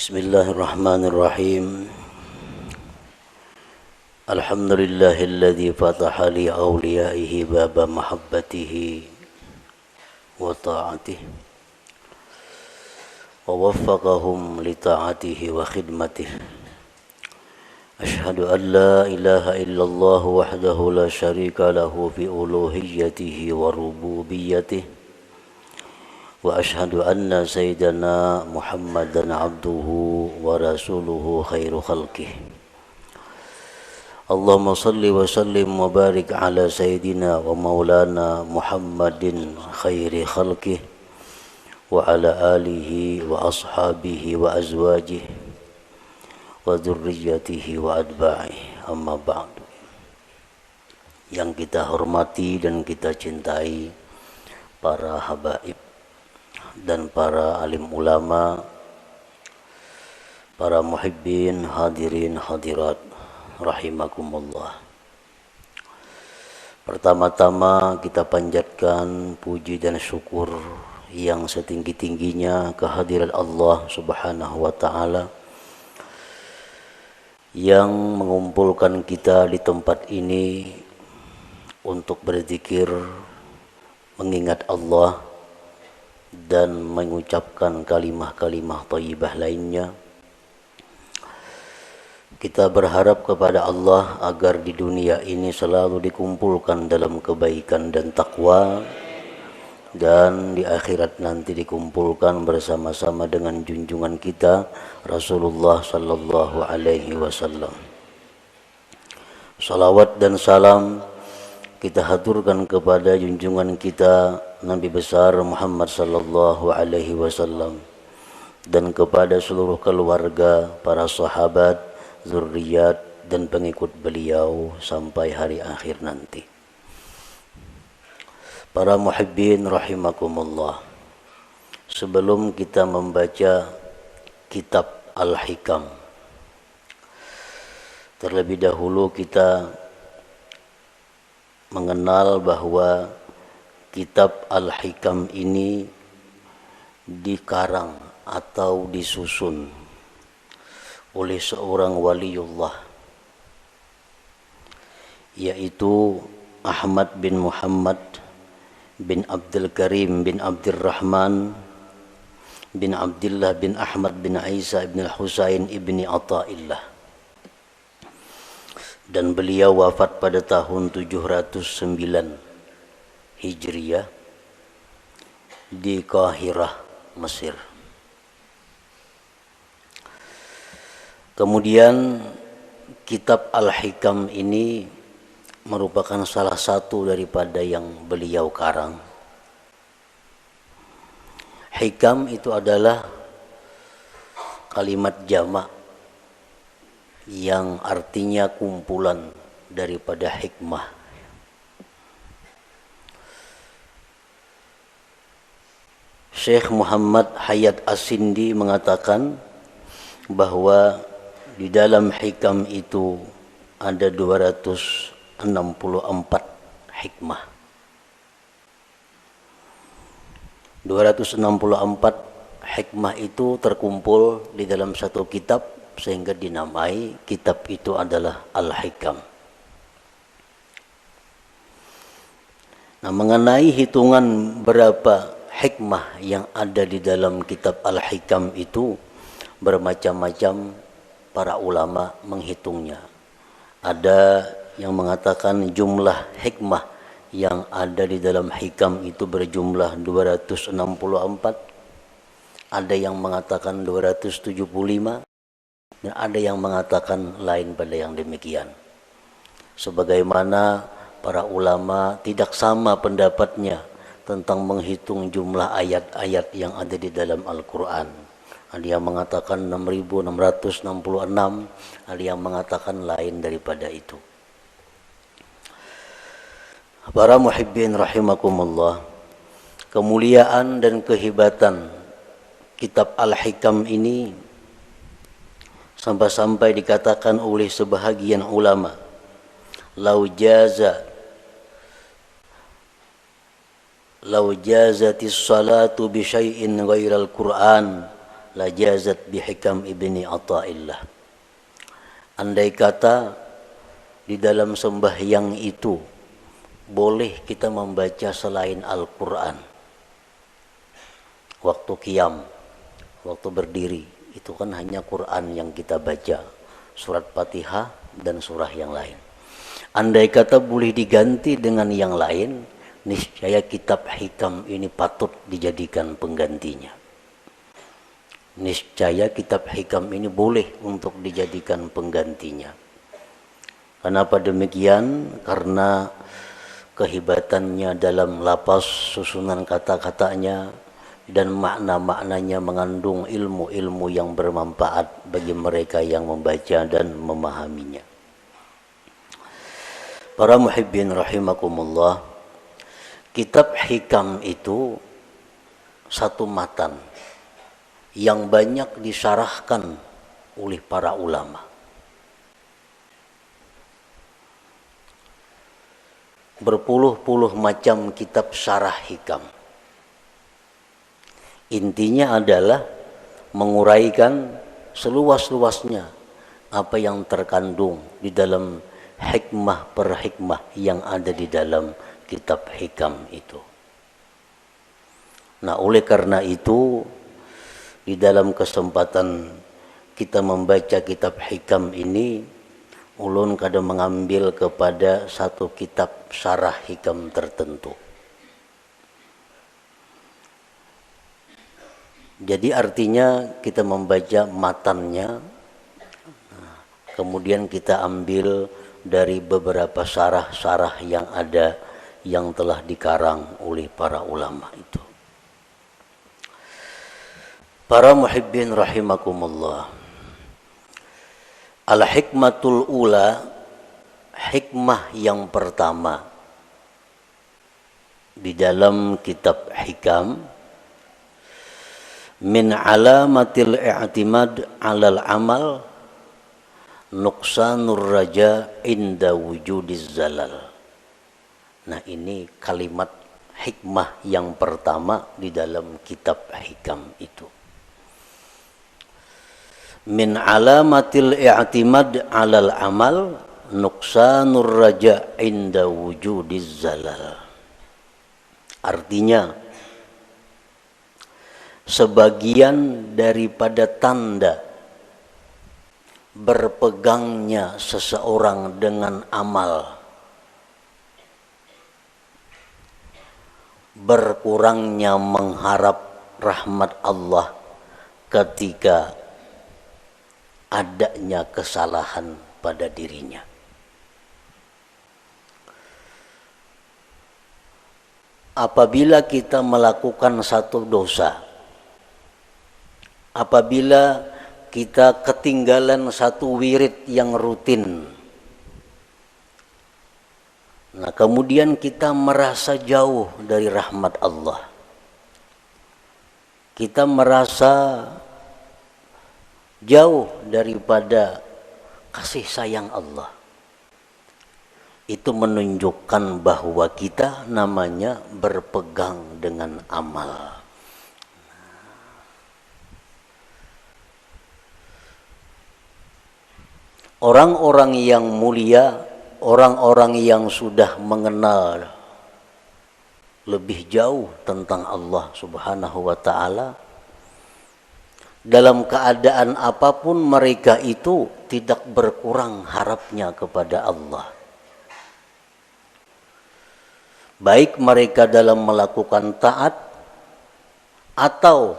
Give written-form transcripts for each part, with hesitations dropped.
Bismillahirrahmanirrahim. Alhamdulillahilladzi fataha li awliyaihi baba mahabbatihi wa ta'atihi wa waffaqahum li ta'atihi wa khidmatihi. Ashhadu an la ilaha illallah wahdahu la syarika lahu fi uluhiyyatihi wa rububiyyatihi. Wa ashhadu anna sayyidana Muhammadan abduhu wa rasuluhu khairu khalqih. Allahumma salli wa sallim wa barik ala sayyidina wa maulana Muhammadin khairi khalqih wa ala alihi wa ashabihi wa azwajihi wa dzurriyyatihi wa atba'ihi. Amma ba'du. Yang kita hormati dan kita cintai para habaib dan para alim ulama, para muhibbin, hadirin, hadirat, rahimakumullah. Pertama-tama kita panjatkan puji dan syukur yang setinggi-tingginya kehadirat Allah Subhanahu wa ta'ala yang mengumpulkan kita di tempat ini untuk berzikir, mengingat Allah dan mengucapkan kalimah-kalimah thayyibah lainnya. Kita berharap kepada Allah agar di dunia ini selalu dikumpulkan dalam kebaikan dan takwa, dan di akhirat nanti dikumpulkan bersama-sama dengan junjungan kita Rasulullah sallallahu alaihi wasallam. Salawat dan salam kita haturkan kepada junjungan kita Nabi besar Muhammad sallallahu alaihi wasallam dan kepada seluruh keluarga, para sahabat, zuriat dan pengikut beliau sampai hari akhir nanti. Para muhibbin rahimakumullah. Sebelum kita membaca kitab Al-Hikam, terlebih dahulu kita mengenal bahwa kitab Al-Hikam ini dikarang atau disusun oleh seorang waliullah, yaitu Ahmad bin Muhammad bin Abdul Karim bin Abdurrahman bin Abdullah bin Ahmad bin Isa bin Husain ibni Athaillah, dan beliau wafat pada tahun 709 Hijriyah di Qahirah, Mesir. Kemudian kitab Al-Hikam ini merupakan salah satu daripada yang beliau karang. Hikam itu adalah kalimat jamak yang artinya kumpulan daripada hikmah. Syekh Muhammad Hayat As-Sindi mengatakan bahwa di dalam hikam itu ada 264 hikmah. 264 hikmah itu terkumpul di dalam satu kitab sehingga dinamai kitab itu adalah Al-Hikam. Nah, mengenai hitungan berapa hikmah yang ada di dalam kitab Al-Hikam itu bermacam-macam para ulama menghitungnya. Ada yang mengatakan jumlah hikmah yang ada di dalam hikam itu berjumlah 264. Ada yang mengatakan 275 dan ada yang mengatakan lain pada yang demikian. Sebagaimana para ulama tidak sama pendapatnya tentang menghitung jumlah ayat-ayat yang ada di dalam Al-Quran. Ada yang mengatakan 6.666, ada yang mengatakan lain daripada itu. Para muhibbin rahimakumullah, kemuliaan dan kehebatan kitab Al-Hikam ini sampai-sampai dikatakan oleh sebahagian ulama, lau jazatis salatu bi syai'in ghairal Qur'an lajazat bihikam ibni Athaillah. Andai kata di dalam sembahyang itu boleh kita membaca selain Al-Quran, waktu qiyam, waktu berdiri, itu kan hanya Quran yang kita baca, surat Fatihah dan surah yang lain. Andai kata boleh diganti dengan yang lain, niscaya kitab hikam ini patut dijadikan penggantinya. Niscaya kitab hikam ini boleh untuk dijadikan penggantinya. Kenapa demikian? Karena kehebatannya dalam lapas, susunan kata-katanya, dan makna-maknanya mengandung ilmu-ilmu yang bermanfaat bagi mereka yang membaca dan memahaminya. Para muhibbin rahimakumullah, kitab hikam itu satu matan yang banyak disyarahkan oleh para ulama. Berpuluh-puluh macam kitab syarah hikam. Intinya adalah menguraikan seluas-luasnya apa yang terkandung di dalam hikmah per hikmah yang ada di dalam kitab hikam itu. Nah, oleh karena itu, di dalam kesempatan kita membaca kitab hikam ini, ulun kadang mengambil kepada satu kitab syarah hikam tertentu. Jadi artinya kita membaca matannya, kemudian kita ambil dari beberapa syarah-syarah yang ada yang telah dikarang oleh para ulama itu. Para muhibbin rahimakumullah, al-hikmatul ula, hikmah yang pertama di dalam kitab hikam, min alamatil i'timad 'alal amal nuqsanur raja inda wujudiz zalal. Nah, ini kalimat hikmah yang pertama di dalam kitab hikam itu. Min alamatil i'timad 'alal amal nuqsanur raja inda wujudiz zalal. Artinya, sebagian daripada tanda berpegangnya seseorang dengan amal, berkurangnya mengharap rahmat Allah ketika adanya kesalahan pada dirinya. Apabila kita melakukan satu dosa, apabila kita ketinggalan satu wirid yang rutin, nah kemudian kita merasa jauh dari rahmat Allah, kita merasa jauh daripada kasih sayang Allah, itu menunjukkan bahwa kita namanya berpegang dengan amal. Orang-orang yang mulia, orang-orang yang sudah mengenal lebih jauh tentang Allah Subhanahu wa ta'ala, dalam keadaan apapun mereka itu tidak berkurang harapnya kepada Allah. Baik mereka dalam melakukan taat atau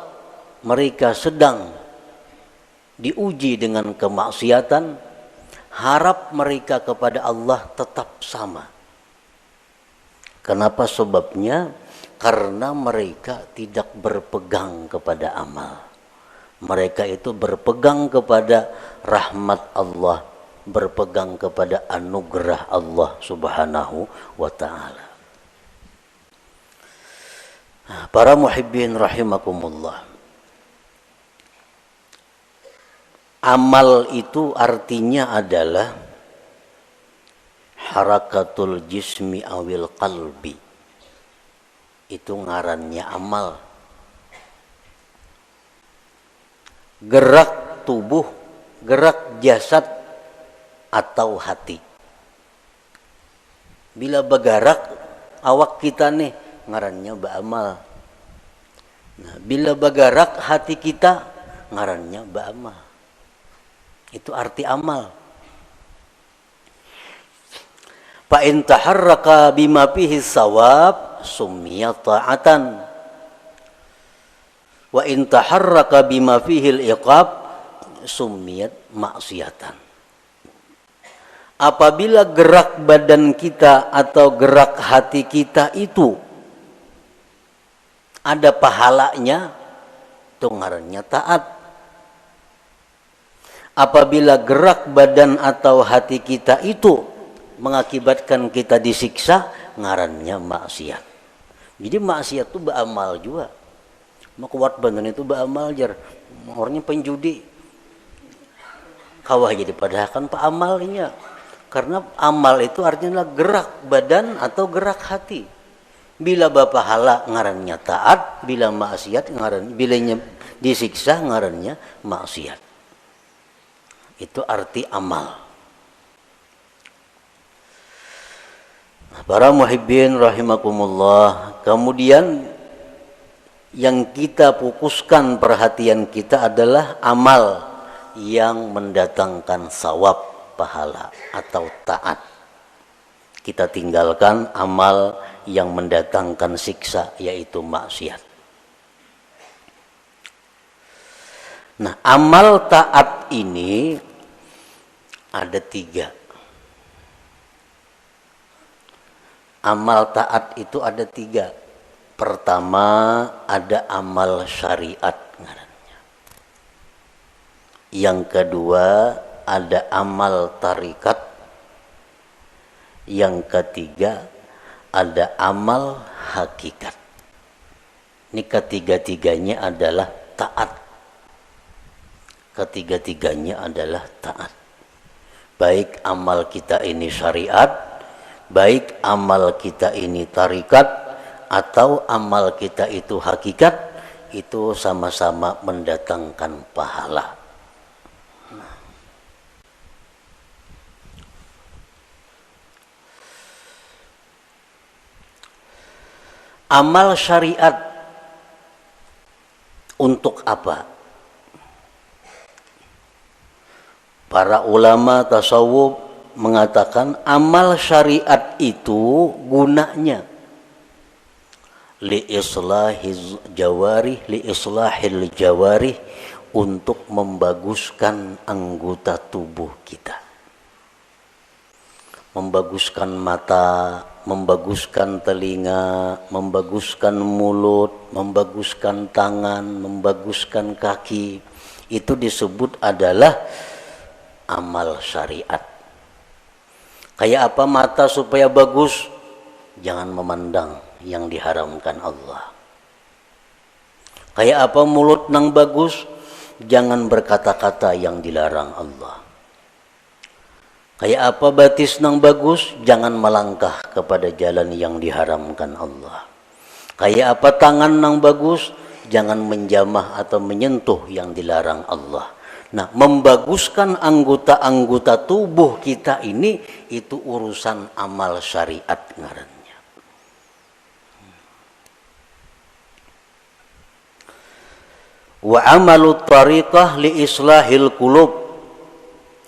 mereka sedang diuji dengan kemaksiatan, harap mereka kepada Allah tetap sama. Kenapa sebabnya? Karena mereka tidak berpegang kepada amal. Mereka itu berpegang kepada rahmat Allah, berpegang kepada anugerah Allah Subhanahu wa ta'ala. Para muhibbin rahimakumullah, amal itu artinya adalah harakatul jismi awil qalbi. Itu ngarannya amal. gerak tubuh, gerak jasad atau hati. Bila bergerak awak kita nih ngarannya ba'amal. Nah, bila bergerak hati kita ngarannya ba'amal. Itu arti amal. Fa in taharraka bima fihi sawab summiya ta'atan. Wa in taharraka bima fihi al-iqab summiyat maksiatan. Apabila gerak badan kita atau gerak hati kita itu ada pahalanya, itu ngarannya taat. Apabila gerak badan atau hati kita itu mengakibatkan kita disiksa, ngarannya maksiat. Jadi maksiat itu beramal juga. Makuat badan itu beramal jar. Orangnya penjudi. Kawah jadi padahal kan paamalnya. Karena amal itu artinya gerak badan atau gerak hati. Bila bapahala ngarannya taat, bila maksiat bilanya disiksa ngarannya maksiat. Itu arti amal. Para muhibbin rahimakumullah, kemudian yang kita fokuskan perhatian kita adalah amal yang mendatangkan sawab, pahala atau taat. Kita tinggalkan amal yang mendatangkan siksa, yaitu maksiat. Nah, amal taat ini ada 3. Amal taat itu ada 3. Pertama ada amal syariat ngarannya. Yang kedua ada amal tarikat. Yang ketiga ada amal hakikat. Ini ketiga-tiganya adalah taat. Ketiga-tiganya adalah taat. Baik amal kita ini syariat, baik amal kita ini tarikat, atau amal kita itu hakikat, itu sama-sama mendatangkan pahala. Amal syariat untuk apa? Para ulama tasawuf mengatakan amal syariat itu gunanya li islahil jawarih, untuk membaguskan anggota tubuh kita. Membaguskan mata, membaguskan telinga, membaguskan mulut, membaguskan tangan, membaguskan kaki. Itu disebut adalah amal syariat. Kayak apa mata supaya bagus? Jangan memandang yang diharamkan Allah. Kayak apa mulut nang bagus? Jangan berkata-kata yang dilarang Allah. Kayak apa batis nang bagus? Jangan melangkah kepada jalan yang diharamkan Allah. Kayak apa tangan nang bagus? Jangan menjamah atau menyentuh yang dilarang Allah. Nah, membaguskan anggota-anggota tubuh kita ini, itu urusan amal syariat ngarannya. Wa amalut tariqah li islahil qulub.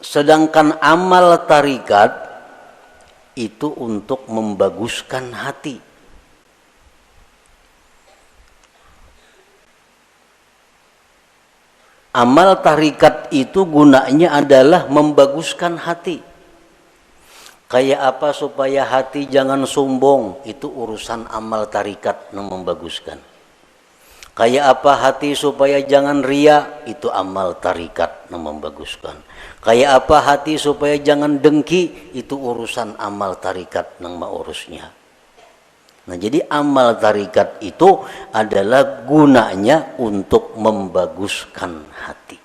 Sedangkan amal tarikat itu untuk membaguskan hati. Amal tarikat itu gunanya adalah membaguskan hati. Kayak apa supaya hati jangan sombong, itu urusan amal tarikat yang membaguskan. Kayak apa hati supaya jangan ria, itu amal tarikat yang membaguskan. Kayak apa hati supaya jangan dengki, itu urusan amal tarikat yang mengurusnya. Nah, jadi amal tarikat itu adalah gunanya untuk membaguskan hati.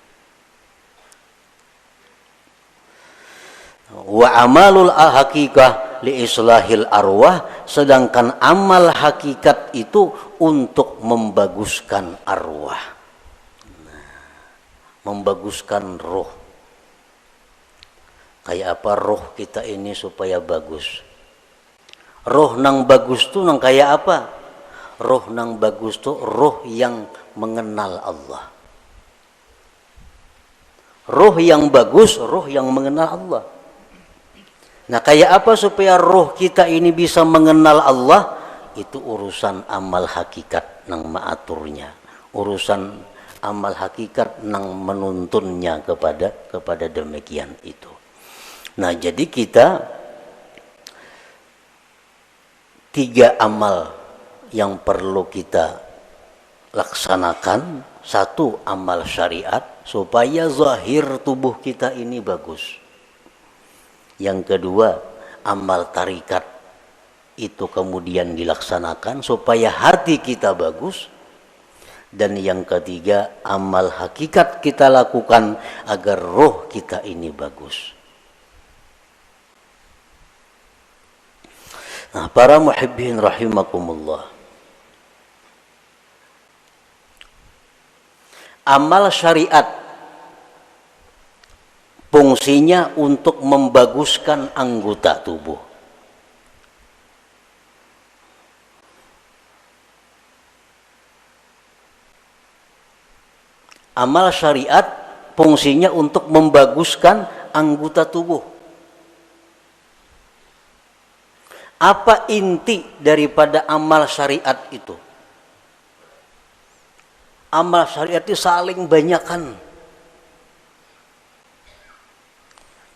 Wa amalul hakikah li islahil arwah, sedangkan amal hakikat itu untuk membaguskan arwah. Nah, membaguskan roh. Kayak apa roh kita ini supaya bagus? Roh nang bagus tuh nang kayak apa? Roh nang bagus tuh roh yang mengenal Allah. Roh yang bagus, roh yang mengenal Allah. Nah, kayak apa supaya roh kita ini bisa mengenal Allah? Itu urusan amal hakikat nang maaturnya. Urusan amal hakikat nang menuntunnya kepada demikian itu. Nah, jadi kita 3 amal yang perlu kita laksanakan. 1, amal syariat supaya zahir tubuh kita ini bagus. Yang kedua, amal tarikat itu kemudian dilaksanakan supaya hati kita bagus. Dan yang ketiga, amal hakikat kita lakukan agar roh kita ini bagus. Nah, para muhibbin rahimakumullah. Amal syariat fungsinya untuk membaguskan anggota tubuh. Amal syariat fungsinya untuk membaguskan anggota tubuh. Apa inti daripada amal syariat itu? Amal syariat itu saling banyakkan.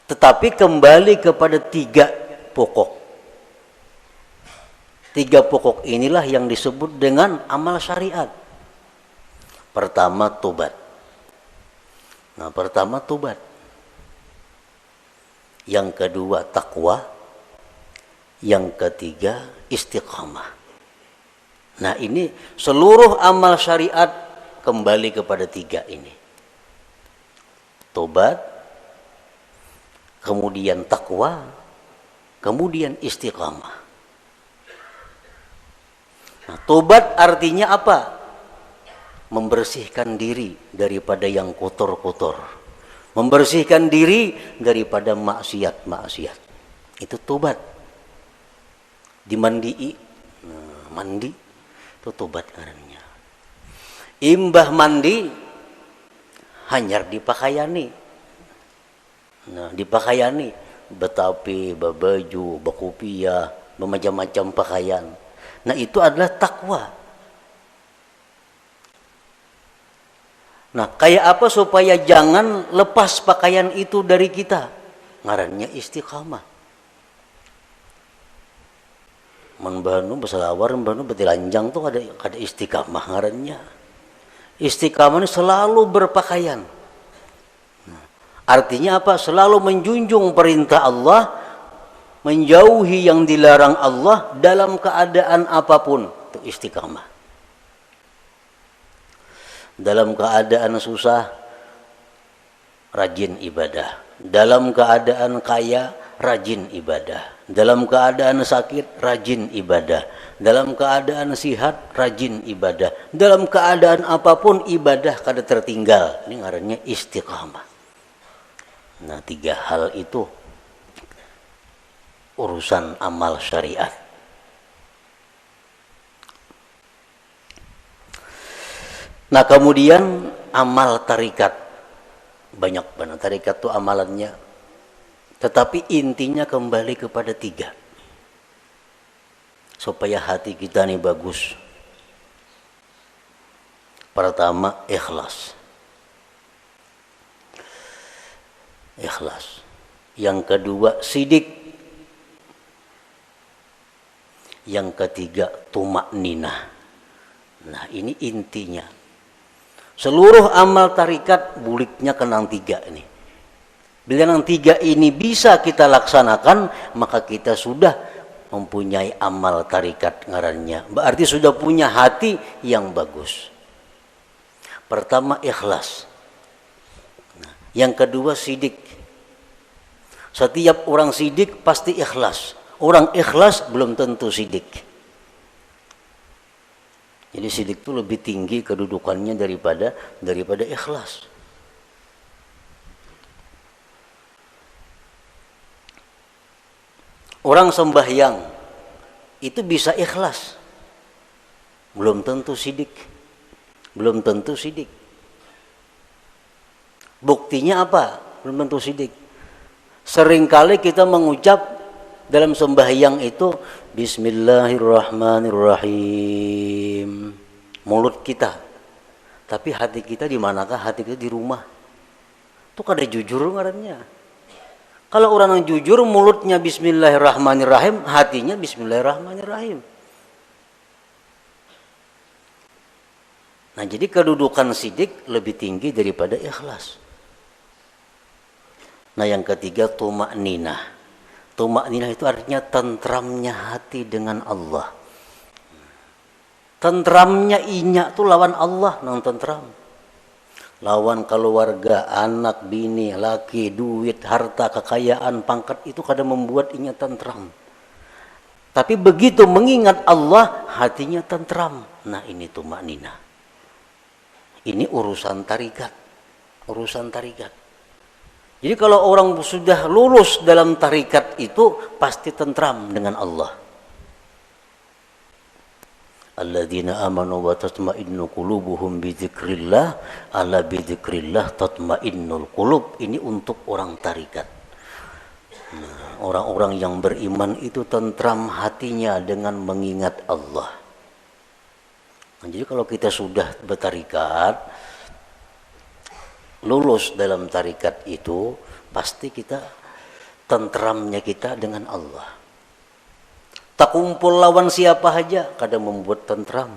Tetapi kembali kepada 3 pokok. 3 pokok inilah yang disebut dengan amal syariat. Pertama, tobat. Nah, pertama tobat. Yang kedua, takwa. Yang ketiga, istiqamah. Nah, ini seluruh amal syariat kembali kepada 3 ini. Tobat, kemudian takwa, kemudian istiqamah. Nah, tobat artinya apa? Membersihkan diri daripada yang kotor-kotor. Membersihkan diri daripada maksiat-maksiat. Itu tobat. Dimandii, nah, mandi itu tobat karena. Imbah mandi hanyar dipakaiani. Nah, dipakaiani betapi, babaju, bakupia, bermacam-macam pakaian. Nah, itu adalah takwa. Nah, kayak apa supaya jangan lepas pakaian itu dari kita? Ngarannya istiqamah. Menbanu beselawar, menbanu betilanjang tuh ada istiqamah ngarannya. Istiqamah ini selalu berpakaian. Nah, artinya apa? Selalu menjunjung perintah Allah, menjauhi yang dilarang Allah dalam keadaan apapun. Itu istiqamah. Dalam keadaan susah, rajin ibadah. Dalam keadaan kaya, rajin ibadah. Dalam keadaan sakit, rajin ibadah. Dalam keadaan sihat, rajin ibadah. Dalam keadaan apapun ibadah kada tertinggal. Ini ngarannya istiqamah. Nah, 3 hal itu urusan amal syariat. Nah, kemudian amal tarikat. Banyak banget tarikat itu amalannya. Tetapi intinya kembali kepada 3. Supaya hati kita ini bagus. Pertama, ikhlas. Ikhlas. Yang kedua, sidik. Yang ketiga, tumakninah. Nah, ini intinya. Seluruh amal tarikat buliknya kenang 3 ini. Bila yang 3 ini bisa kita laksanakan, maka kita sudah mempunyai amal tarikat ngarannya. Berarti sudah punya hati yang bagus. Pertama, ikhlas. Nah, yang kedua, sidik. Setiap orang sidik pasti ikhlas. Orang ikhlas belum tentu sidik. Jadi sidik itu lebih tinggi kedudukannya daripada ikhlas. Orang sembahyang itu bisa ikhlas, belum tentu sidik. Belum tentu sidik. Buktinya apa? Belum tentu sidik. Seringkali kita mengucap dalam sembahyang itu Bismillahirrahmanirrahim, mulut kita, tapi hati kita di manakah? Hati kita di rumah. Itu kada jujur ngarannya. Kalau orang yang jujur, mulutnya Bismillahirrahmanirrahim, hatinya Bismillahirrahmanirrahim. Nah, jadi kedudukan sidik lebih tinggi daripada ikhlas. Nah, yang ketiga tumakninah. Tumakninah itu artinya tentramnya hati dengan Allah. Tentramnya inya tuh lawan Allah, nang tentram. Lawan keluarga, anak, bini, laki, duit, harta, kekayaan, pangkat itu kadang membuat inya tentram. Tapi begitu mengingat Allah, hatinya tentram. Nah, ini tumakninah. Ini urusan tarikat. Urusan tarikat. Jadi kalau orang sudah lulus dalam tarikat itu pasti tentram dengan Allah. Alladzina amanu wa tatma'innu qulubuhum bi dzikrillah, ala bi dzikrillah tatma'innul qulub. Ini untuk orang tarikat. Nah, orang-orang yang beriman itu tentram hatinya dengan mengingat Allah. Nah, jadi kalau kita sudah bertarikat, lulus dalam tarikat itu, pasti kita tentramnya kita dengan Allah. Tak kumpul lawan siapa saja kadang membuat tentram.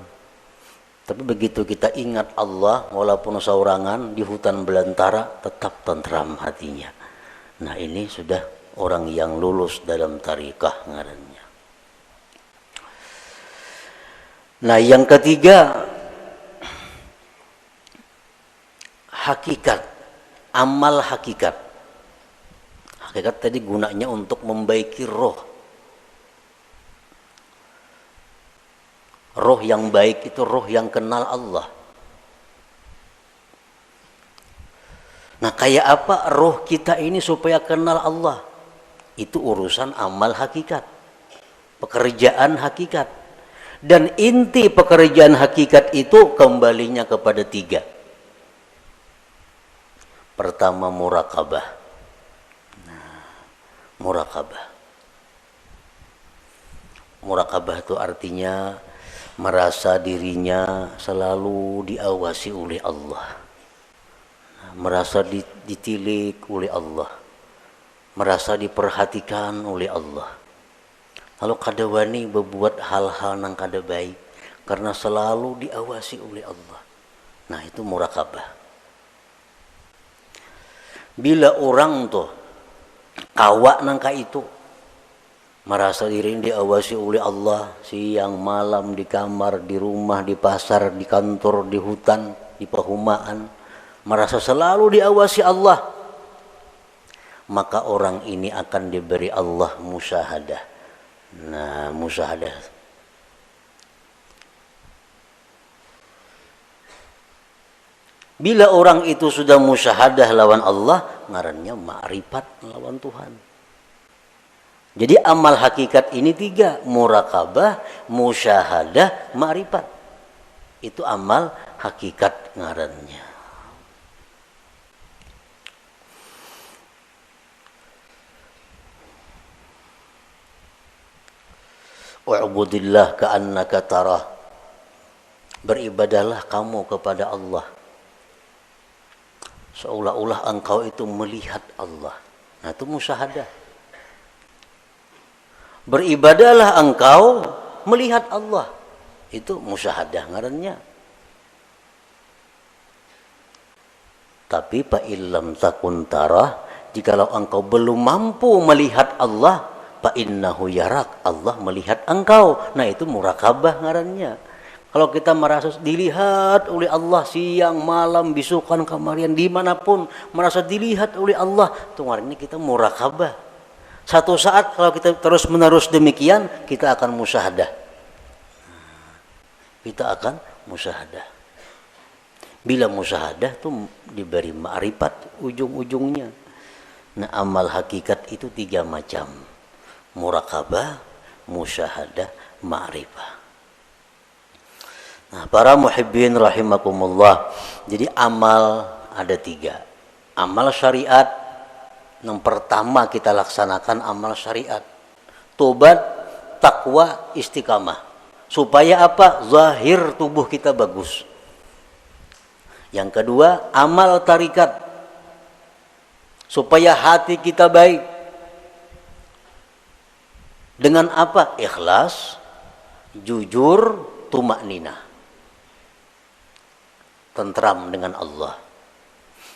Tapi begitu kita ingat Allah, walaupun seorangan di hutan belantara, tetap tentram hatinya. Nah, ini sudah orang yang lulus dalam tarikah ngarannya. Nah, yang ketiga, hakikat, amal hakikat. Hakikat tadi gunanya untuk membaiki roh. Roh yang baik itu roh yang kenal Allah. Nah, kayak apa roh kita ini supaya kenal Allah? Itu urusan amal hakikat, pekerjaan hakikat. Dan inti pekerjaan hakikat itu kembalinya kepada tiga. Pertama, murakabah. Nah, murakabah. Murakabah itu artinya merasa dirinya selalu diawasi oleh Allah. Nah, merasa ditilik oleh Allah. Merasa diperhatikan oleh Allah. Lalu kada wani berbuat hal-hal yang kada baik karena selalu diawasi oleh Allah. Nah, itu murakabah. Bila orang tuh kawak nangka itu merasa diri diawasi oleh Allah siang malam, di kamar, di rumah, di pasar, di kantor, di hutan, di perumahan, merasa selalu diawasi Allah, maka orang ini akan diberi Allah musyahadah. Nah, musyahadah. Bila orang itu sudah musyahadah lawan Allah, ngarannya ma'rifat lawan Tuhan. Jadi amal hakikat ini tiga, murakabah, musyahadah, ma'rifat. Itu amal hakikat ngarannya. Wa'budillah ka'annaka tarah. Beribadahlah kamu kepada Allah seolah-olah engkau itu melihat Allah. Nah, itu musyahadah. Beribadahlah engkau melihat Allah. Itu musyahadah ngarannya. Tapi fa illam takun tarah, jikalau engkau belum mampu melihat Allah, fa innahu yarak, Allah melihat engkau. Nah, itu murakabah ngarannya. Kalau kita merasa dilihat oleh Allah siang, malam, bisukan, kamarian, dimanapun merasa dilihat oleh Allah, itu ngarannya kita murakabah. Satu saat kalau kita terus menerus demikian, kita akan musyahadah. Kita akan musyahadah. Bila musyahadah itu diberi ma'rifat ujung-ujungnya. Nah, amal hakikat itu tiga macam. Murakabah, musyahadah, ma'rifah. Nah, para muhibbin rahimakumullah. Jadi amal ada 3. Amal syariat, yang pertama kita laksanakan amal syariat. Tobat, takwa, istiqamah. Supaya apa? Zahir tubuh kita bagus. Yang kedua, amal tarikat. Supaya hati kita baik. Dengan apa? Ikhlas, jujur, tumakninah. Tentram dengan Allah.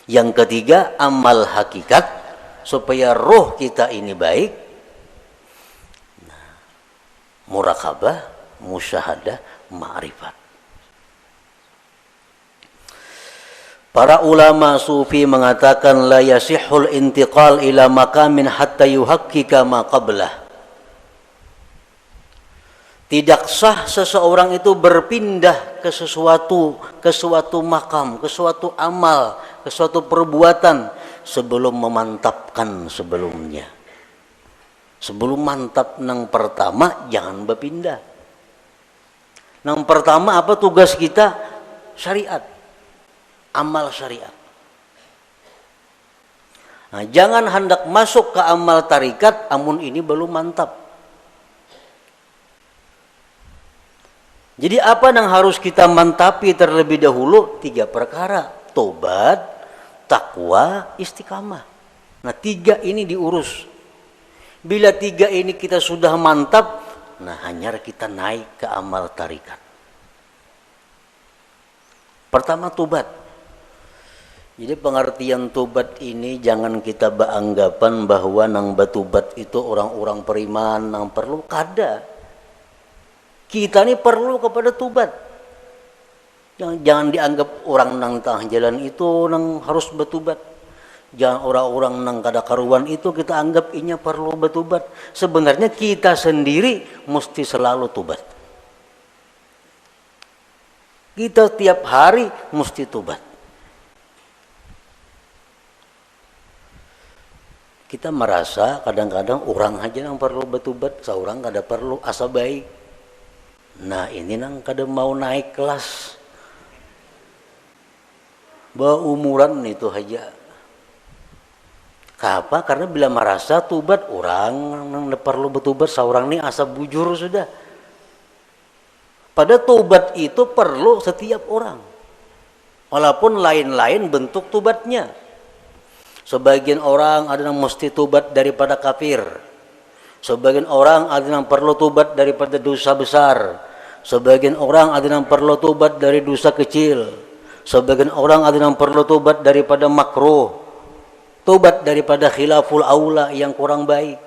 Yang ketiga, amal hakikat, supaya roh kita ini baik. Murakabah, musyahadah, ma'rifat. Para ulama sufi mengatakan la yasihul intiqal ila maqamin hatta yuhaqqika ma qablah. Tidak sah seseorang itu berpindah ke suatu makam, ke suatu amal, ke suatu perbuatan sebelum memantapkan sebelumnya. Sebelum mantap nang pertama jangan berpindah. Nang pertama apa tugas kita? Syariat. Amal syariat. Nah, jangan hendak masuk ke amal tarikat amun ini belum mantap. Jadi apa yang harus kita mantapi terlebih dahulu? 3 perkara. Tobat, takwa, istiqamah. Nah 3 ini diurus. Bila 3 ini kita sudah mantap, nah hanya kita naik ke amal tarikat. Pertama tobat. Jadi pengertian tobat ini jangan kita beranggapan bahwa nang batubat itu orang-orang beriman nang perlu kada. Kita ini perlu kepada tobat. Jangan dianggap orang nang tengah jalan itu nang harus bertobat. Jangan orang-orang nang kada karuan itu kita anggap inya perlu bertobat. Sebenarnya kita sendiri mesti selalu tobat. Kita tiap hari mesti tobat. Kita merasa kadang-kadang orang aja yang perlu bertobat, seorang kada perlu, asa baik. Nah ini nang kada mau naik kelas. Umuran itu aja. Kenapa? Karena bila merasa tobat orang nang perlu bertobat, seorang ini asa bujur sudah. Pada tobat itu perlu setiap orang. Walaupun lain-lain bentuk tobatnya. Sebagian orang ada yang mesti tobat daripada kafir. Sebagian orang ada yang perlu tobat daripada dosa besar. Sebagian orang ada yang perlu tobat dari dosa kecil. Sebagian orang ada yang perlu tobat daripada makruh. Tobat daripada khilaful aula yang kurang baik.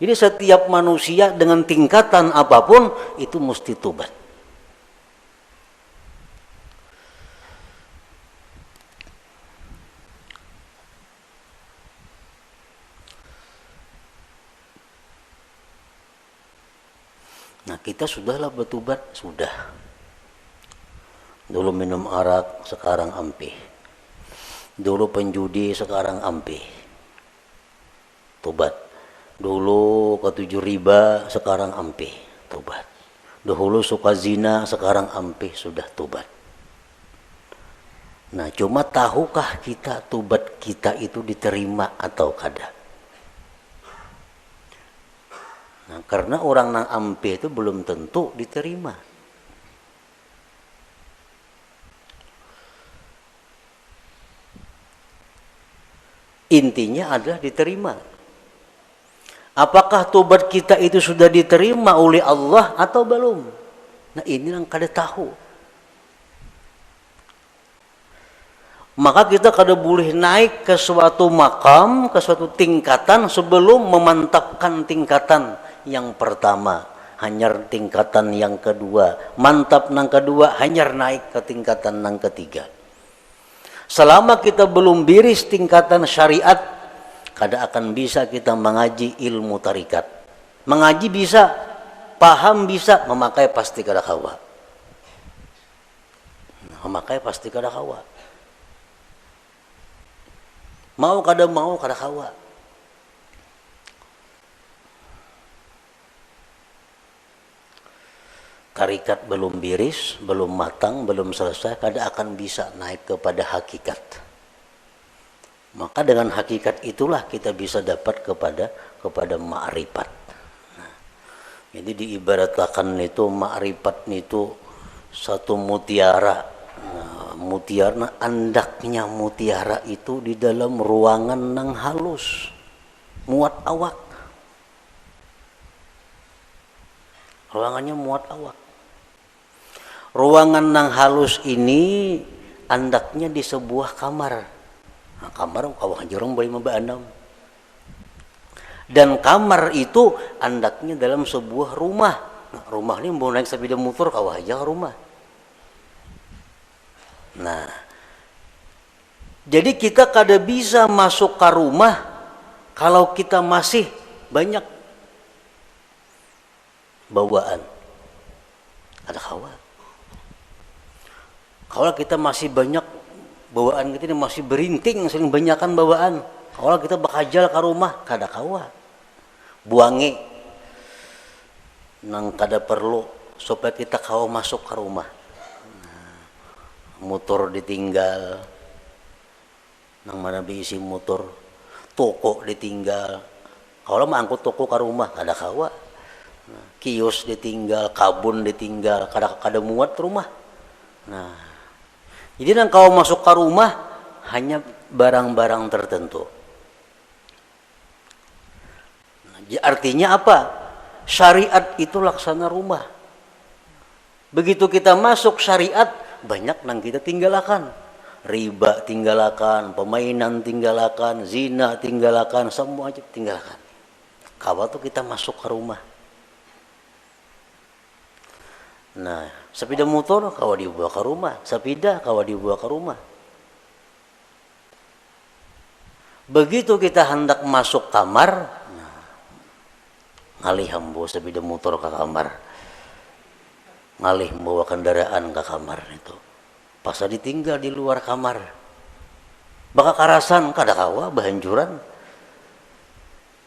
Jadi setiap manusia dengan tingkatan apapun itu mesti tobat. Nah kita sudahlah bertobat, sudah. Dulu minum arak, sekarang ampih. Dulu penjudi, sekarang ampih. Tobat. Dulu ketujuh riba, sekarang ampih. Tobat. Dahulu suka zina, sekarang ampih, sudah tobat. Nah cuma tahukah kita tobat kita itu diterima atau kada? Nah, karena orang nang ampe itu belum tentu diterima. Intinya adalah diterima. Apakah tobat kita itu sudah diterima oleh Allah atau belum? Nah ini yang kada tahu. Maka kita kada boleh naik ke suatu makam, ke suatu tingkatan sebelum memantapkan tingkatan yang pertama, hanyar tingkatan yang kedua, mantap nang kedua, hanyar naik ke tingkatan nang ketiga. Selama kita belum biris tingkatan syariat, kada akan bisa kita mengaji ilmu tarikat. Mengaji bisa, paham bisa, memakai pasti kada kawa. Memakai pasti kada kawa. Mau kada kawa. tarikat belum biris, belum matang, belum selesai, kada akan bisa naik kepada hakikat. Maka dengan hakikat itulah kita bisa dapat kepada ma'rifat. Nah, jadi diibaratkan itu ma'rifat itu satu mutiara. Nah, mutiara, andaknya mutiara itu di dalam ruangan nang halus, muat awak. Ruangannya muat awak. Ruangan nang halus ini andaknya di sebuah kamar. Nah, kamar kawah jorong boleh membanam. Dan kamar itu andaknya dalam sebuah rumah. Nah, rumah ini mau naik sepeda motor kawah aja ke rumah. Nah, jadi kita kada bisa masuk ke rumah kalau kita masih banyak bawaan. Ada kawan. Kalau kita masih banyak bawaan kita ini masih berinting, sering banyakan bawaan. Kalau kita bakajal ke rumah, kada kawa. Buangi nang kada perlu supaya kita kawa masuk ke rumah. Nah, motor ditinggal, nang mana diisi motor, toko ditinggal. Kalau mangkut toko ke rumah, kada kawa. Nah, kios ditinggal, kabun ditinggal, kada muat rumah. Nah, jadi nang kau masuk ke rumah hanya barang-barang tertentu. Nah, artinya apa? Syariat itu laksana rumah. Begitu kita masuk syariat, banyak nang kita tinggalkan. Riba tinggalkan, permainan tinggalkan, zina tinggalkan, semua aja tinggalkan. Kalau tuh kita masuk ke rumah. Nah, sepeda motor kawa dibawa ke rumah, sepeda kawa dibawa ke rumah. Begitu kita hendak masuk kamar, nah, ngalih hambo sepeda motor ke kamar, ngalih bawa kendaraan ke kamar itu. Pas ditinggal di luar kamar, baka karasan kada kawa bahanjuran.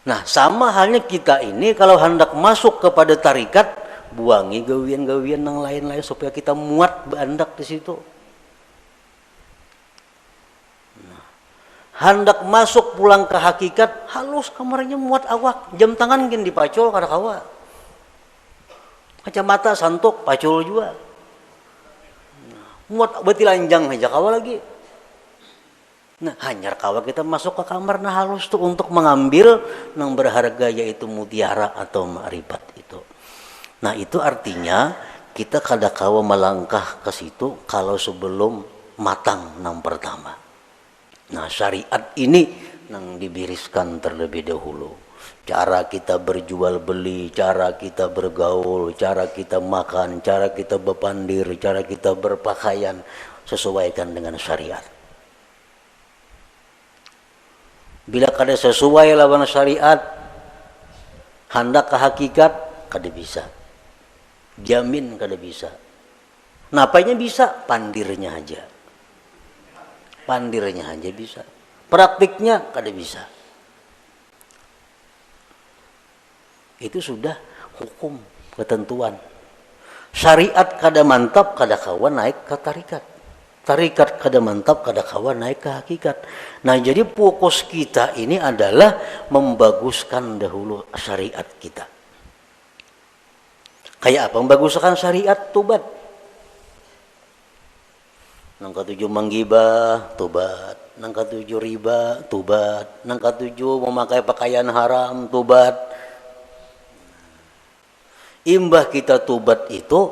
Nah, sama halnya kita ini kalau hendak masuk kepada tarikat, buangi gawian-gawian yang lain-lain supaya kita muat bandak di situ. Nah, hendak masuk pulang ke hakikat, halus kamarnya muat awak, jam tangan gin dipacul kada kawa. Kacamata santok pacul juga. Nah, muat beti lanjang aja kawa lagi. Nah, hanyar kawa kita masuk ke kamar nah halus tuh untuk mengambil yang berharga yaitu mutiara atau ma'rifat itu. Nah, itu artinya kita kada kawa melangkah ke situ kalau sebelum matang nang pertama. Nah, syariat ini nang dibiriskan terlebih dahulu. Cara kita berjual beli, cara kita bergaul, cara kita makan, cara kita berpandir, cara kita berpakaian sesuaikan dengan syariat. Bila kada sesuai lawan syariat, hendak ke hakikat kada bisa. Jamin kada bisa. Napanya bisa? Pandirnya aja. Pandirnya aja bisa. Praktiknya kada bisa. Itu sudah hukum, ketentuan. Syariat kada mantap, kada kawan naik ke tarikat. Tarikat kada mantap, kada kawan naik ke hakikat. Nah, jadi fokus kita ini adalah membaguskan dahulu syariat kita. Kayak apa membaguskan syariat? Tobat. Nang ketujuh menggibah, tobat. Nang ketujuh riba, tobat. Nang ketujuh memakai pakaian haram, tobat. Imbah kita tobat itu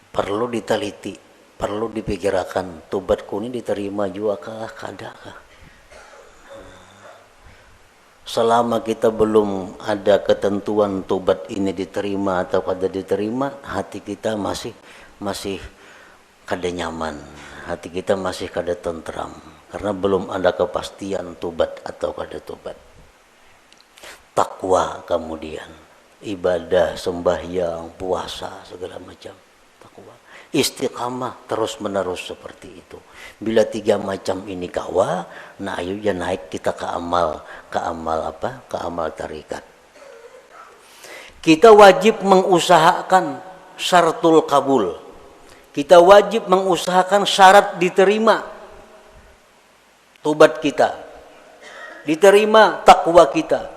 perlu diteliti, perlu dipikirkan. Tobatku ini diterima juga kah, kada kah? Selama kita belum ada ketentuan tobat ini diterima atau kada diterima, hati kita masih kada nyaman, hati kita masih kada tentram karena belum ada kepastian tobat atau kada tobat. Takwa kemudian ibadah, sembahyang, puasa segala macam, takwa. Istiqamah terus menerus seperti itu. Bila tiga macam ini kawa, nah ayo ya naik kita ke amal apa? Ke amal tarikat. Kita wajib mengusahakan syaratul kabul. Kita wajib mengusahakan syarat diterima tobat kita, diterima takwa kita,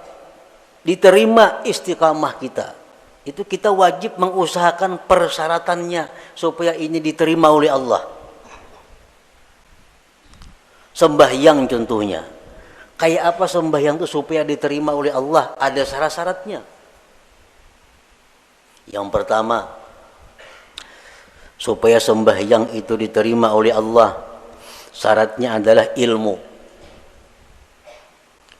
diterima istiqamah kita. Itu kita wajib mengusahakan persyaratannya supaya ini diterima oleh Allah. Sembahyang contohnya. Kayak apa sembahyang itu supaya diterima oleh Allah? Ada syarat-syaratnya. Yang pertama, supaya sembahyang itu diterima oleh Allah, syaratnya adalah ilmu.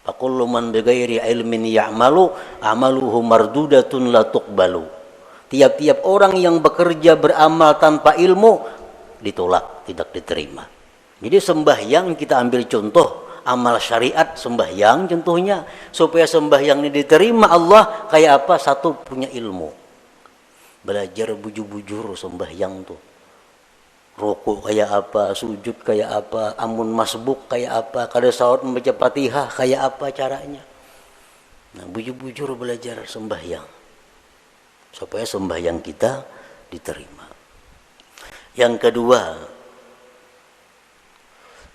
Fakullu man bighairi ilmin ya'malu amaluhu mardudatun la tuqbalu. Tiap-tiap orang yang bekerja beramal tanpa ilmu ditolak, tidak diterima. Jadi sembahyang kita ambil contoh amal syariat sembahyang contohnya, supaya sembahyang ini diterima Allah kayak apa? Satu, punya ilmu. Belajar bujur-bujur sembahyang tuh. Rukuk kayak apa, sujud kayak apa, amun masbuk kayak apa, kada salat membaca Fatihah kayak apa caranya. Nah, bujur-bujur belajar sembahyang supaya sembahyang kita diterima. Yang kedua,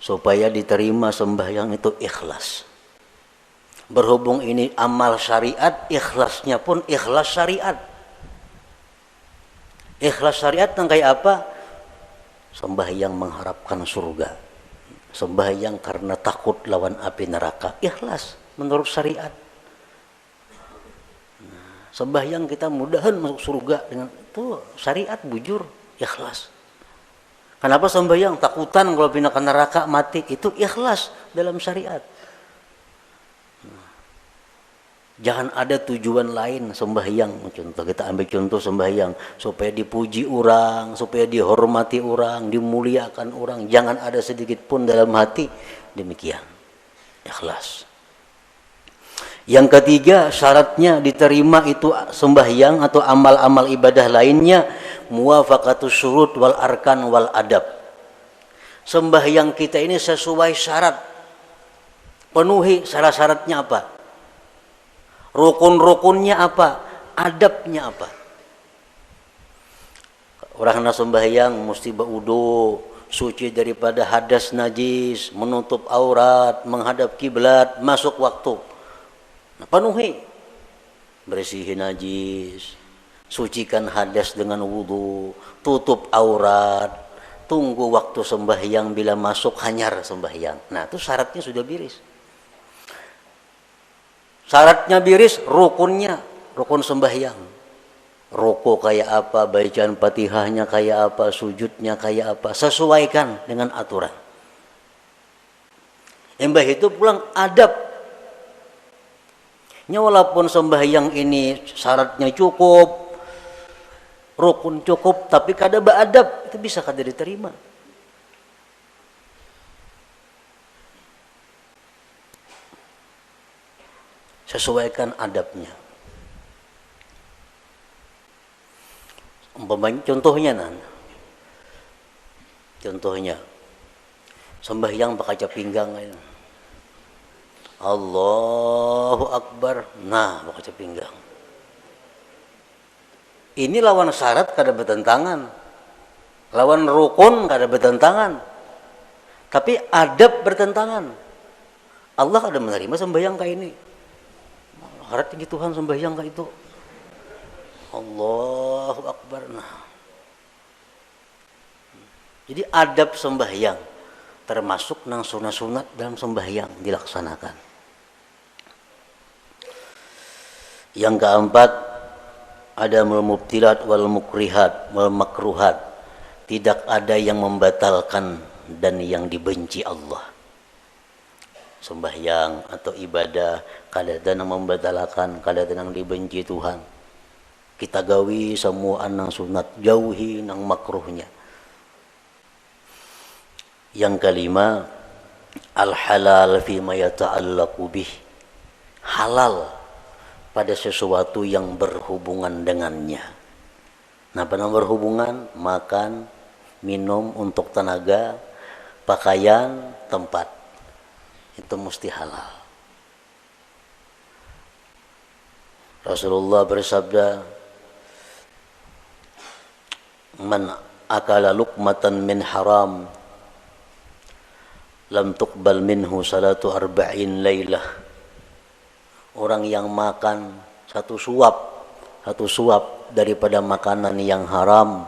supaya diterima sembahyang itu ikhlas. Berhubung ini amal syariat, ikhlasnya pun ikhlas syariat. Ikhlas syariat yang kayak apa? Sembahyang mengharapkan surga, sembahyang karena takut lawan api neraka, ikhlas menurut syariat. Sembahyang kita mudahan masuk surga dengan itu syariat bujur, ikhlas. Kenapa sembahyang? Takutan kalau pindah ke neraka mati, itu ikhlas dalam syariat. Jangan ada tujuan lain sembahyang. Contoh, kita ambil contoh sembahyang supaya dipuji orang, supaya dihormati orang, dimuliakan orang. Jangan ada sedikit pun dalam hati demikian. Ikhlas. Yang ketiga, syaratnya diterima itu sembahyang atau amal-amal ibadah lainnya, muwafaqatus syurut wal arkan wal adab. Sembahyang kita ini sesuai syarat. Penuhi syarat-syaratnya apa? Rukun-rukunnya apa? Adabnya apa? Orang hendak sembahyang mesti berwudu, suci daripada hadas najis, menutup aurat, menghadap kiblat, masuk waktu. Nah, penuhi. Bersihin najis, sucikan hadas dengan wudu, tutup aurat, tunggu waktu sembahyang, bila masuk hanyar sembahyang. Nah, itu syaratnya sudah biris. Syaratnya biris, rukunnya, rukun sembahyang. Rukuk kayak apa, bacaan Fatihahnya kayak apa, sujudnya kayak apa, sesuaikan dengan aturan. Embah itu pulang adab. Walaupun sembahyang ini syaratnya cukup, rukun cukup, tapi kada beradab, itu bisa kada diterima. Sesuaikan adabnya. Contohnya contohnya sembahyang pakai pinggang aja. Allahu Akbar, nah pakai pinggang. Ini lawan syarat kada bertentangan, lawan rukun kada bertentangan, tapi adab bertentangan. Allah kada menerima sembahyang kayak ini. Harap tinggi Tuhan sembahyang kayak itu. Allahu Akbar. Nah. Jadi adab sembahyang termasuk nang sunat-sunat dalam sembahyang dilaksanakan. Yang keempat, ada mubtilat wal mukrihat wal makruhat. Tidak ada yang membatalkan dan yang dibenci Allah. Sembahyang atau ibadah kadang-kadang membatalkan, kadang-kadang dibenci Tuhan. Kita gawi semua nang sunat, jauhi nang makruhnya. Yang kelima, al halal fi ma yata'allaqu bih. Halal pada sesuatu yang berhubungan dengannya. Nah, pada berhubungan, makan, minum untuk tenaga, pakaian, tempat. Itu mesti halal. Rasulullah bersabda, "Man akala luqmatan min haram, lam tuqbal minhu salatu arba'in lailah." Orang yang makan satu suap daripada makanan yang haram,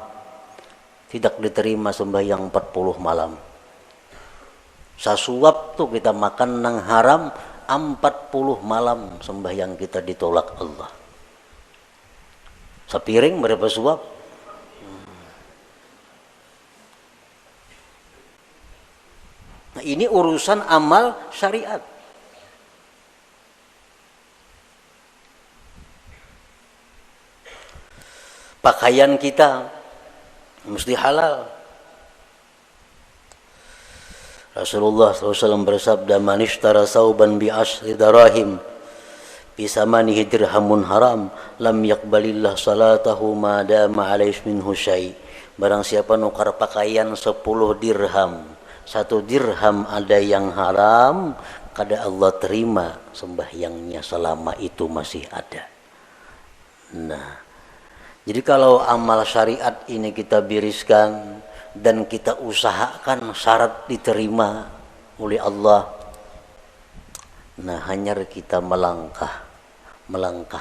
tidak diterima sembahyang 40 malam. Sasuap tuh kita makan nang haram, 40 malam sembahyang kita ditolak Allah. Sepiring berapa suap? Nah, ini urusan amal syariat. Pakaian kita mesti halal. Rasulullah SAW bersabda, "Man ishtara sauban bi ashri darahim bi samanihi dirhamun haram, lam yaqbalillah salatahu ma dama alaihi minhu syai." Barang siapa nukar pakaian 10 dirham, 1 dirham ada yang haram, kada Allah terima sembahyangnya selama itu masih ada. Nah, jadi kalau amal syariat ini kita biriskan dan kita usahakan syarat diterima oleh Allah, nah hanya kita melangkah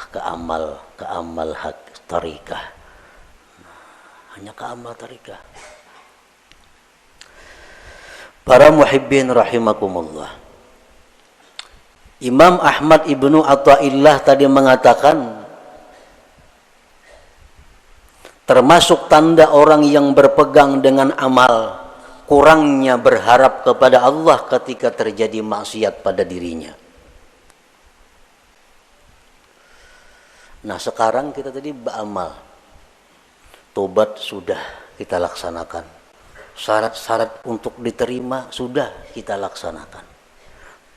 ke amal hak tarikah, hanya ke amal tarikah. Para muhibbin rahimakumullah, Imam Ahmad ibnu Athaillah tadi mengatakan, termasuk tanda orang yang berpegang dengan amal, kurangnya berharap kepada Allah ketika terjadi maksiat pada dirinya. Nah, sekarang kita tadi beramal, tobat sudah kita laksanakan, syarat-syarat untuk diterima sudah kita laksanakan,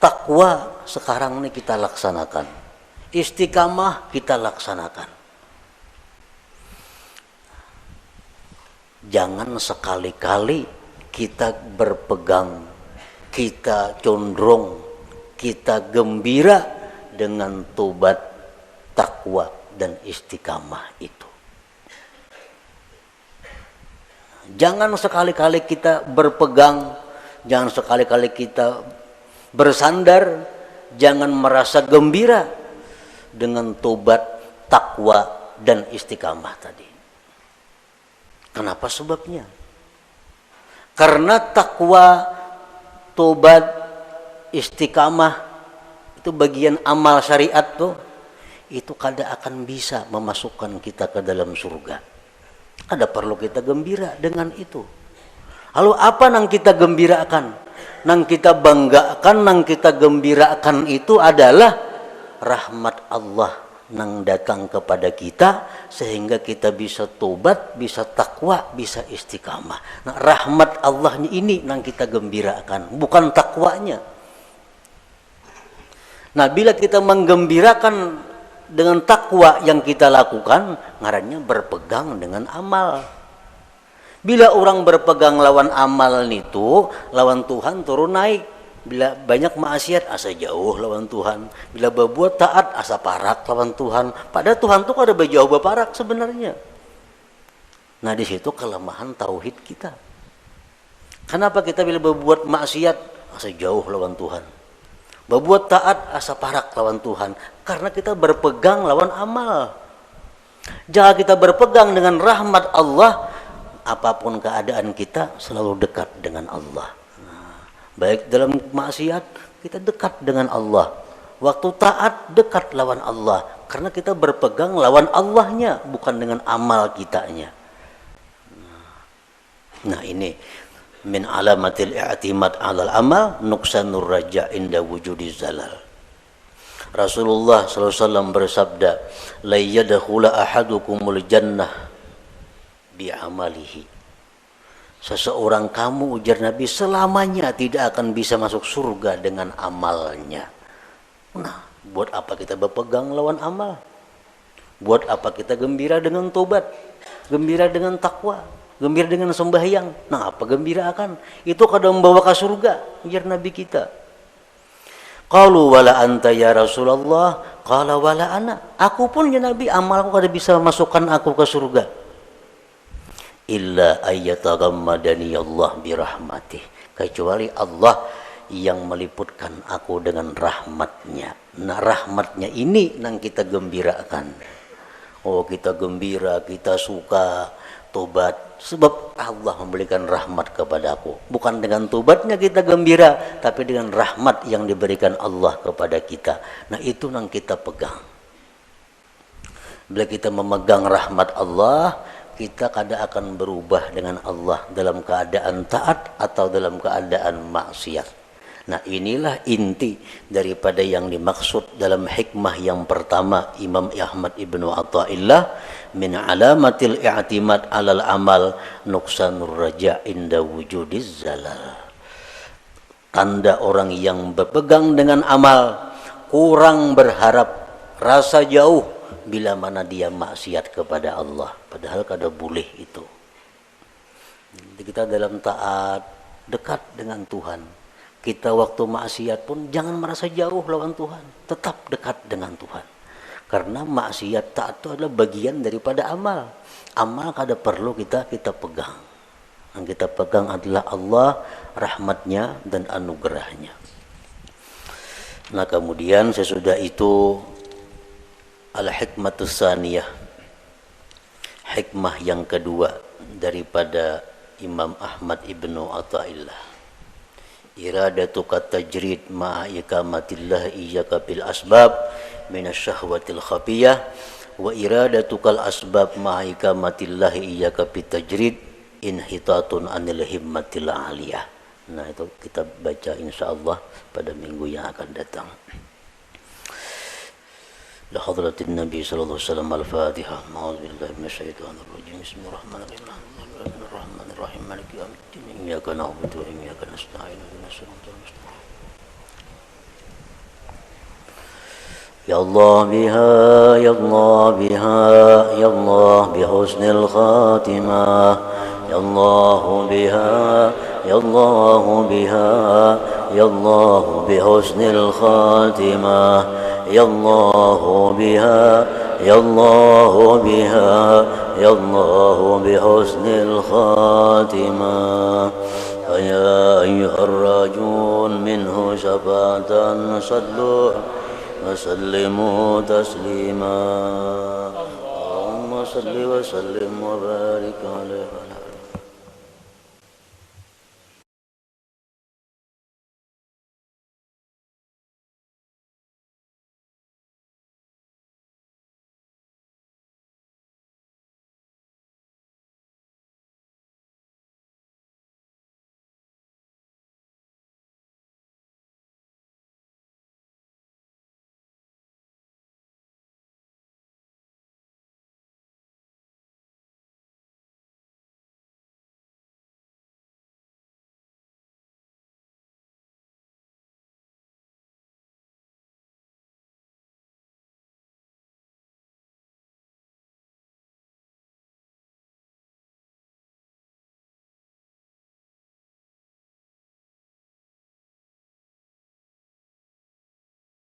takwa sekarang ini kita laksanakan, istiqamah kita laksanakan. Jangan sekali-kali kita berpegang, kita condong, kita gembira dengan tobat, takwa, dan istiqamah itu. Jangan sekali-kali kita berpegang, jangan sekali-kali kita bersandar, jangan merasa gembira dengan tobat, takwa, dan istiqamah tadi. Kenapa sebabnya? Karena takwa, tobat, istiqamah itu bagian amal syariat tuh, itu kada akan bisa memasukkan kita ke dalam surga. Ada perlu kita gembira dengan itu. Lalu apa nang kita gembirakan? Nang kita banggakan, nang kita gembirakan itu adalah rahmat Allah nang datang kepada kita sehingga kita bisa tobat, bisa takwa, bisa istiqamah. Nah, rahmat Allahnya ini nang kita gembirakan, bukan takwanya. Nah, bila kita menggembirakan dengan takwa yang kita lakukan, ngarannya berpegang dengan amal. Bila orang berpegang lawan amal itu, lawan Tuhan turun naik. Bila banyak maksiat, asa jauh lawan Tuhan. Bila berbuat taat, asa parak lawan Tuhan. Padahal Tuhan tuh ada berjauh berparak sebenarnya. Nah, di situ kelemahan tauhid kita. Kenapa kita bila berbuat maksiat, asa jauh lawan Tuhan? Berbuat taat, asa parak lawan Tuhan. Karena kita berpegang lawan amal. Jangan kita berpegang dengan rahmat Allah, apapun keadaan kita selalu dekat dengan Allah. Baik dalam maksiat kita dekat dengan Allah, waktu taat dekat lawan Allah, karena kita berpegang lawan Allahnya, bukan dengan amal kitanya. Nah, ini min alamatil i'timad 'alal amal nuqsanur raja inda wujudiz zalal. Rasulullah SAW bersabda, la yadkhula ahadukumul jannah bi amalihi. Seseorang kamu, ujar Nabi, selamanya tidak akan bisa masuk surga dengan amalnya. Nah, buat apa kita berpegang lawan amal? Buat apa kita gembira dengan tobat, gembira dengan takwa, gembira dengan sembahyang? Nah, apa gembira akan? Itu kadang membawa ke surga, ujar Nabi kita. Qalu wala anta ya Rasulullah, Qala wala ana, aku pun ya Nabi, amalku kada bisa masukkan aku ke surga. Illa ayyatagammadani Allah birahmatih, kecuali Allah yang meliputkan aku dengan rahmatnya. Nah rahmatnya ini yang kita gembirakan. Oh kita gembira, kita suka tobat, sebab Allah memberikan rahmat kepada aku. Bukan dengan tobatnya kita gembira, tapi dengan rahmat yang diberikan Allah kepada kita. Nah itu yang kita pegang. Bila kita memegang rahmat Allah, kita kada akan berubah dengan Allah dalam keadaan taat atau dalam keadaan maksiat. Nah inilah inti daripada yang dimaksud dalam hikmah yang pertama Imam Ahmad Ibnu Athaillah, min alamatil i'timad alal amal nuksanur raja inda wujudiz zalal. Tanda orang yang berpegang dengan amal, kurang berharap, rasa jauh bila mana dia maksiat kepada Allah, padahal kada boleh itu. Jadi kita dalam taat dekat dengan Tuhan. Kita waktu maksiat pun jangan merasa jauh lawan Tuhan, tetap dekat dengan Tuhan. Karena maksiat taat itu adalah bagian daripada amal. Amal kada perlu kita pegang. Yang kita pegang adalah Allah, rahmatnya dan anugerahnya. Nah kemudian sesudah itu al-hikmatus saniyah, hikmah yang kedua daripada Imam Ahmad Ibnu Athaillah. Iradatuka tajrid ma'a ikamatillah iyyaka bil asbab minasyahwatil khafiyah wa iradatukal asbab ma'a ikamatillah iyyaka bit tajrid inhitatun anil himmatil aliyah. Nah itu kita baca insyaallah pada minggu yang akan datang. La hadratin Nabi sallallahu alaihi wasallam al-Fatihah. A'udzu billahi minasyaitonir rajim. Bismillahirrahmanirrahim. Bismillahirrahmanirrahim. Maliki yaumiddin. Iyyaka na'budu wa iyyaka nasta'in. Ihdinas siratal mustaqim. Ya Allah biha, ya Allah biha, ya Allah bihusnil khatimah. Ya Allah biha, ya Allah biha, ya Allah bihusnil khatimah. Ya Allah biha, ya Allah biha, ya Allah bihusnil khatimah. Ya ayyuhar rajun minhu syafatan sallu wa sallimu taslima. Allahumma salli wa sallim wa barik alaihi.